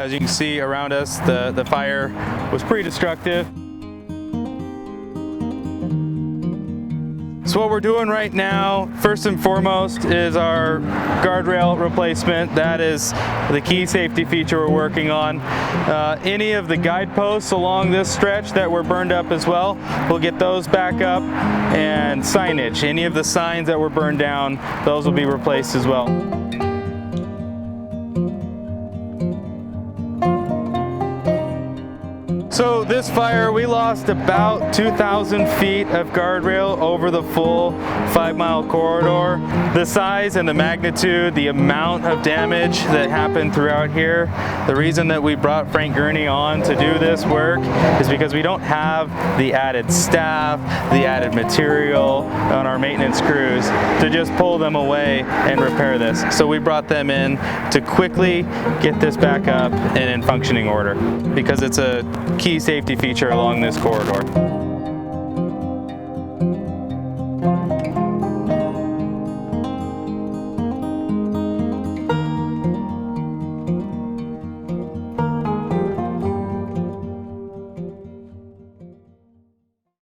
as you can see around us, the fire was pretty destructive. So what we're doing right now, first and foremost, is our guardrail replacement. That is the key safety feature we're working on. Any of the guideposts along this stretch that were burned up as well, we'll get those back up, and signage. Any of the signs that were burned down, those will be replaced as well. So this fire, we lost about 2,000 feet of guardrail over the full 5-mile corridor. The size and the magnitude, the amount of damage that happened throughout here, the reason that we brought Frank Gurney on to do this work is because we don't have the added staff, the added material on our maintenance crews to just pull them away and repair this. So we brought them in to quickly get this back up and in functioning order because it's a key safety feature along this corridor.